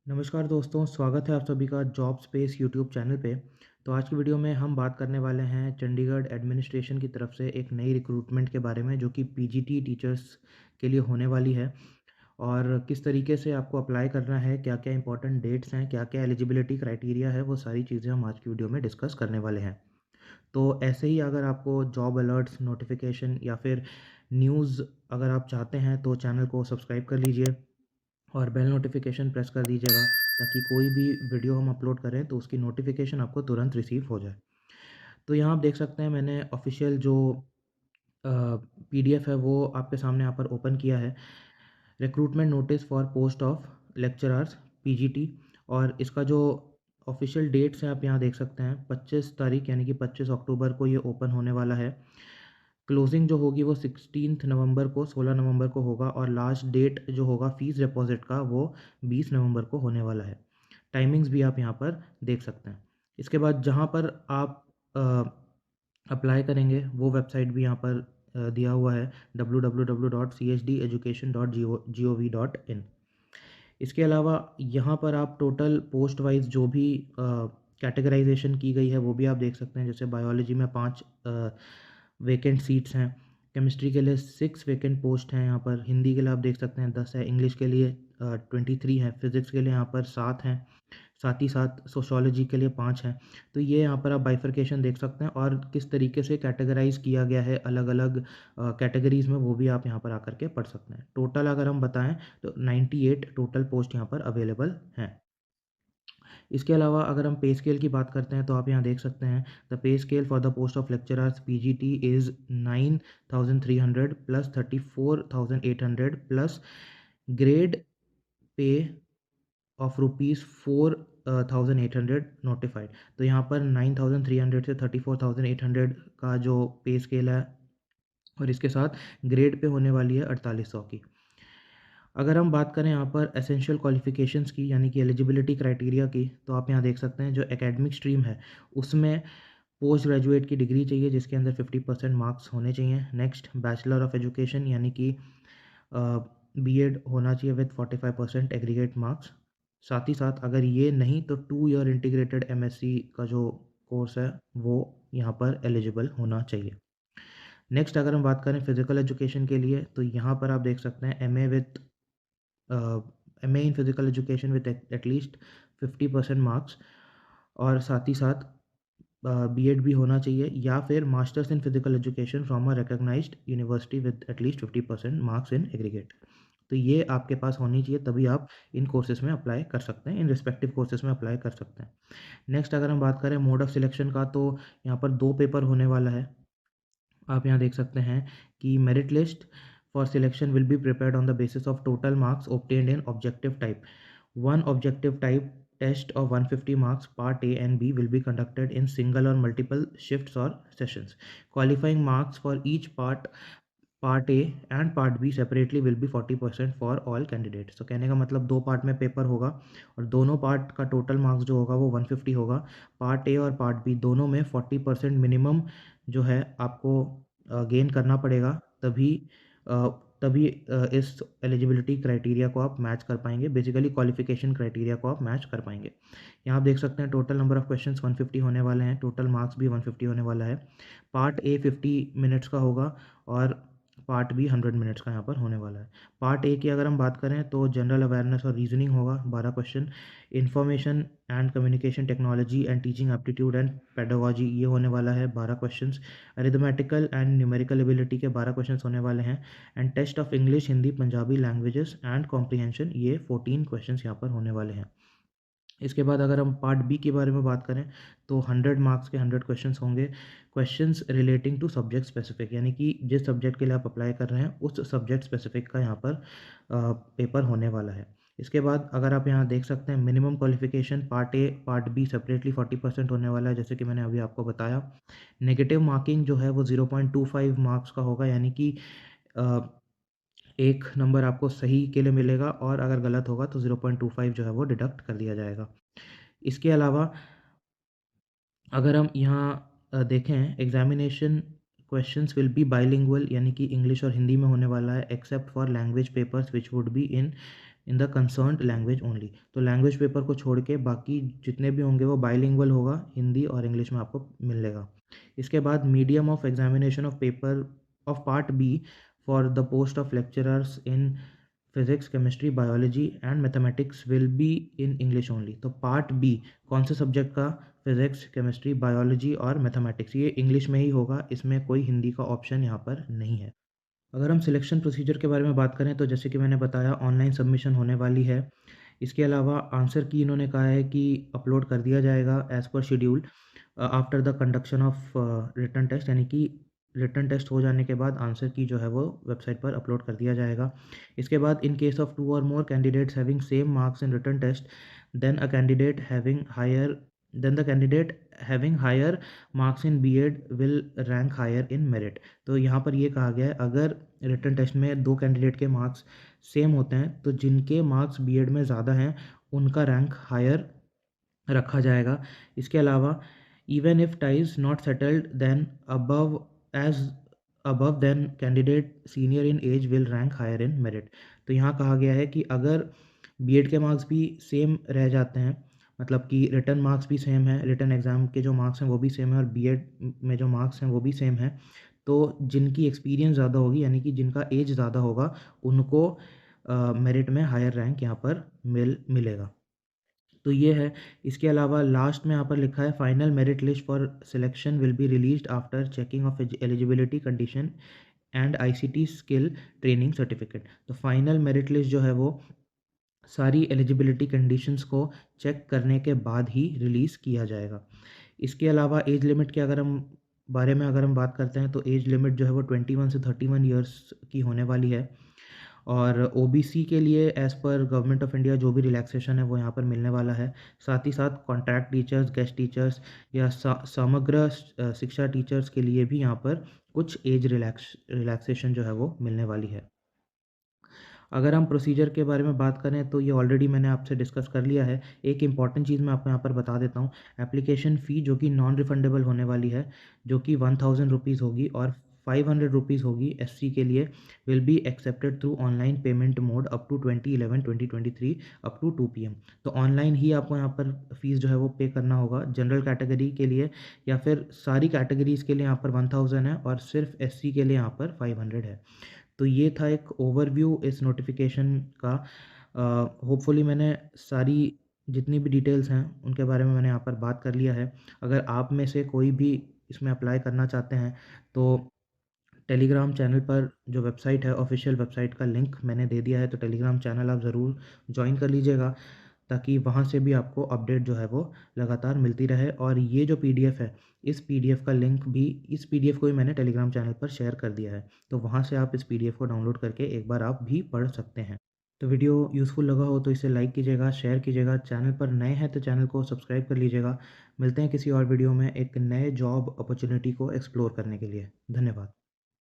नमस्कार दोस्तों, स्वागत है आप सभी का जॉब स्पेस यूट्यूब चैनल पे। तो आज की वीडियो में हम बात करने वाले हैं चंडीगढ़ एडमिनिस्ट्रेशन की तरफ से एक नई रिक्रूटमेंट के बारे में, जो कि पीजीटी टीचर्स के लिए होने वाली है। और किस तरीके से आपको अप्लाई करना है, क्या-क्या इंपॉर्टेंट डेट्स हैं, क्या-क्या एलिजिबिलिटी क्राइटेरिया है, वो सारी चीज़ें हम आज की वीडियो में डिस्कस करने वाले हैं। तो ऐसे ही अगर आपको जॉब अलर्ट्स, नोटिफिकेशन या फिर न्यूज़ अगर आप चाहते हैं तो चैनल को सब्सक्राइब कर लीजिए और बेल नोटिफिकेशन प्रेस कर दीजिएगा, ताकि कोई भी वीडियो हम अपलोड करें तो उसकी नोटिफिकेशन आपको तुरंत रिसीव हो जाए। तो यहाँ आप देख सकते हैं, मैंने ऑफिशियल जो पीडीएफ है वो आपके सामने यहाँ पर ओपन किया है। Recruitment notice for post of lecturers PGT, और इसका जो ऑफिशियल डेट्स हैं आप यहाँ देख सकते हैं, 25 तारीख यानी कि 25 अक्टूबर को ये ओपन होने वाला है। क्लोजिंग जो होगी वो 16 नवंबर को, 16 नवंबर को होगा, और लास्ट डेट जो होगा फ़ीस डिपॉज़िट का वो 20 नवंबर को होने वाला है। टाइमिंग्स भी आप यहाँ पर देख सकते हैं। इसके बाद जहाँ पर आप अप्लाई करेंगे वो वेबसाइट भी यहाँ पर दिया हुआ है, www.chdeducation.gov.in। इसके अलावा यहाँ पर आप टोटल पोस्ट वाइज़ जो भी कैटेगराइज़ेशन की गई है वो भी आप देख सकते हैं। जैसे बायोलॉजी में 5 वैकेंट सीट्स हैं, केमिस्ट्री के लिए 6 वैकेंट पोस्ट हैं यहाँ पर, हिंदी के लिए आप देख सकते हैं 10 है, इंग्लिश के लिए 23 हैं, फिज़िक्स के लिए यहाँ पर 7 हैं, साथ ही साथ सोशियोलॉजी के लिए 5 हैं। तो ये यहाँ पर आप बाइफरकेशन देख सकते हैं, और किस तरीके से कैटेगराइज़ किया गया है अलग-अलग कैटेगरीज़ में, वो भी आप यहाँ पर आकर के पढ़ सकते हैं। टोटल अगर हम बताएँ तो 98 टोटल पोस्ट यहाँ पर अवेलेबल हैं। इसके अलावा अगर हम पे स्केल की बात करते हैं तो आप यहाँ देख सकते हैं, the pay scale for the post of lecturers PGT is 9300 plus 34,800 plus grade pay of rupees 4,800 notified. तो यहाँ पर 9,300 से 34,800 का जो पे स्केल है, और इसके साथ ग्रेड पे होने वाली है 4800 की। अगर हम बात करें यहाँ पर एसेंशियल क्वालिफ़िकेशंस की, यानी कि एलिजिबिलिटी क्राइटेरिया की, तो आप यहाँ देख सकते हैं जो एकेडमिक स्ट्रीम है उसमें पोस्ट ग्रेजुएट की डिग्री चाहिए जिसके अंदर 50% मार्क्स होने चाहिए। नेक्स्ट, बैचलर ऑफ एजुकेशन यानी कि बीएड होना चाहिए विद 45% एग्रीगेट मार्क्स। साथ ही साथ अगर ये नहीं तो 2 ईयर इंटीग्रेटेड एमएससी का जो कोर्स है वो यहाँ पर एलिजिबल होना चाहिए। नेक्स्ट, अगर हम बात करें फिजिकल एजुकेशन के लिए, तो यहाँ पर आप देख सकते हैं MA in physical education with at least 50% marks, और साथ ही साथ बीएड भी होना चाहिए, या फिर masters in physical education from a recognized university with at least 50% marks in aggregate. तो ये आपके पास होनी चाहिए, तभी आप इन कोर्सेज़ में अप्लाई कर सकते हैं, इन रिस्पेक्टिव कोर्सेज़ में अप्लाई कर सकते हैं। नेक्स्ट, अगर हम बात करें मोड ऑफ सिलेक्शन का, तो यहाँ पर 2 पेपर होने वाला है। आप यहाँ देख सकते हैं कि merit list for selection will be prepared on the basis of total marks obtained in objective type. One objective type test of 150 marks, part A and B, will be conducted in single or multiple shifts or sessions. Qualifying marks for each part A and part B separately will be 40% for all candidates. तो कहने का मतलब 2 part में paper होगा, और दोनों part का total marks जो होगा वो 150 होगा। पार्ट ए और पार्ट बी दोनों में 40% मिनिमम जो है आपको गेन करना पड़ेगा, तभी अ, इस एलिजिबिलिटी क्राइटेरिया को आप मैच कर पाएंगे, बेसिकली क्वालिफिकेशन क्राइटेरिया को आप मैच कर पाएंगे। यहाँ आप देख सकते हैं टोटल नंबर ऑफ क्वेश्चंस 150 होने वाले हैं, टोटल मार्क्स भी 150 होने वाला है। पार्ट ए 50 मिनट्स का होगा, और पार्ट बी 100 मिनट्स का यहाँ पर होने वाला है। पार्ट ए की अगर हम बात करें तो जनरल अवेयरनेस और रीजनिंग होगा 12 question, information and communication technology and teaching aptitude and pedagogy ये होने वाला है 12 questions, arithmetical and numerical ability के 12 क्वेश्चंस होने वाले हैं, and test of English, Hindi, Punjabi languages and comprehension ये 14 क्वेश्चंस यहाँ पर होने वाले हैं। इसके बाद अगर हम पार्ट बी के बारे में बात करें तो 100 मार्क्स के 100 क्वेश्चंस होंगे, questions relating to subject specific, यानी कि जिस सब्जेक्ट के लिए आप अप्लाई कर रहे हैं उस सब्जेक्ट स्पेसिफिक का यहाँ पर पेपर होने वाला है। इसके बाद अगर आप यहाँ देख सकते हैं minimum qualification part A part B separately 40% होने वाला है, जैसे कि मैंने अभी आपको बताया। नेगेटिव मार्किंग जो है वो 0.25 मार्क्स का होगा, यानी कि एक नंबर आपको सही के लिए मिलेगा, और अगर गलत होगा तो 0.25 जो है वो डिडक्ट कर दिया जाएगा। इसके अलावा अगर हम यहाँ देखें, examination questions will be bilingual, यानी कि इंग्लिश और हिंदी में होने वाला है, except for language papers which would be in in the concerned language only. तो लैंग्वेज पेपर को छोड़ के बाकी जितने भी होंगे वो बाइलिंगुअल होगा, हिंदी और इंग्लिश में आपको मिलेगा। इसके बाद medium of examination of paper of part B for the post of lecturers in physics, chemistry, biology and mathematics will be in English only. तो पार्ट बी कौन से सब्जेक्ट का? फिजिक्स, केमिस्ट्री, बायोलॉजी और मैथमेटिक्स, ये English में ही होगा, इसमें कोई हिंदी का ऑप्शन यहाँ पर नहीं है। अगर हम सिलेक्शन प्रोसीजर के बारे में बात करें तो जैसे कि मैंने बताया ऑनलाइन सबमिशन होने वाली है। इसके अलावा आंसर की इन्होंने कहा है कि अपलोड कर दिया जाएगा as per schedule after the conduction of written test, यानी कि रिटन टेस्ट हो जाने के बाद आंसर की जो है वो वेबसाइट पर अपलोड कर दिया जाएगा। इसके बाद इन केस ऑफ 2 और more candidates having same marks in written test then a candidate having higher than the candidate having higher marks in B Ed will rank higher in merit. तो यहाँ पर ये कहा गया है अगर रिटन टेस्ट में 2 कैंडिडेट के मार्क्स सेम होते हैं तो जिनके मार्क्स बीएड में ज़्यादा हैं उनका रैंक हायर रखा जाएगा। इसके अलावा even if ties not settled then above age above then candidate senior in age will rank higher in merit. तो यहाँ कहा गया है कि अगर बीएड के मार्क्स भी सेम रह जाते हैं, मतलब कि रिटन मार्क्स भी सेम है, रिटन एग्ज़ाम के जो मार्क्स हैं वो भी सेम है और बीएड में जो मार्क्स हैं वो भी सेम है, तो जिनकी एक्सपीरियंस ज़्यादा होगी यानी कि जिनका एज ज़्यादा होगा उनको मेरिट में हायर रैंक यहाँ पर मिलेगा। तो ये है। इसके अलावा लास्ट में यहाँ पर लिखा है final merit list for selection will be released after checking of eligibility condition and ICT skill training certificate. तो फाइनल मेरिट लिस्ट जो है वो सारी एलिजिबिलिटी कंडीशंस को चेक करने के बाद ही रिलीज़ किया जाएगा। इसके अलावा एज लिमिट के बारे में अगर हम बात करते हैं तो एज लिमिट जो है वो 21 से 31 ईयर्स की होने वाली है। और ओबीसी के लिए as per government of India जो भी रिलैक्सेशन है वो यहाँ पर मिलने वाला है। साथ ही साथ कॉन्ट्रैक्ट टीचर्स, गेस्ट टीचर्स या समग्र शिक्षा टीचर्स के लिए भी यहाँ पर कुछ एज रिलैक्सेशन जो है वो मिलने वाली है। अगर हम प्रोसीजर के बारे में बात करें तो ये ऑलरेडी मैंने आपसे डिस्कस कर लिया है। एक इम्पॉर्टेंट चीज़ मैं आपको यहाँ पर बता देता हूँ। एप्लीकेशन फ़ी जो कि नॉन रिफंडेबल होने वाली है, जो कि 1000 रुपीज़ होगी और 500 रुपीज़ होगी एससी के लिए, will be accepted through online payment mode up to 20/11/2023 up to 2 PM। तो ऑनलाइन ही आपको यहाँ पर फ़ीस जो है वो पे करना होगा जनरल कैटेगरी के लिए, या फिर सारी कैटेगरीज़ के लिए यहाँ पर 1000 है और सिर्फ एससी के लिए यहाँ पर 500 है। तो ये था एक ओवरव्यू इस नोटिफिकेशन का। होपफुली मैंने सारी जितनी भी डिटेल्स हैं उनके बारे में मैंने यहाँ पर बात कर लिया है। अगर आप में से कोई भी इसमें अप्लाई करना चाहते हैं तो टेलीग्राम चैनल पर जो वेबसाइट है, ऑफिशियल वेबसाइट का लिंक मैंने दे दिया है, तो टेलीग्राम चैनल आप ज़रूर ज्वाइन कर लीजिएगा ताकि वहाँ से भी आपको अपडेट जो है वो लगातार मिलती रहे। और ये जो पीडीएफ है, इस पीडीएफ को भी मैंने टेलीग्राम चैनल पर शेयर कर दिया है, तो वहाँ से आप इस पीडीएफ को डाउनलोड करके एक बार आप भी पढ़ सकते हैं। तो वीडियो यूज़फुल लगा हो तो इसे लाइक कीजिएगा, शेयर कीजिएगा, चैनल पर नए हैं तो चैनल को सब्सक्राइब कर लीजिएगा। मिलते हैं किसी और वीडियो में एक नए जॉब अपॉर्चुनिटी को एक्सप्लोर करने के लिए। धन्यवाद।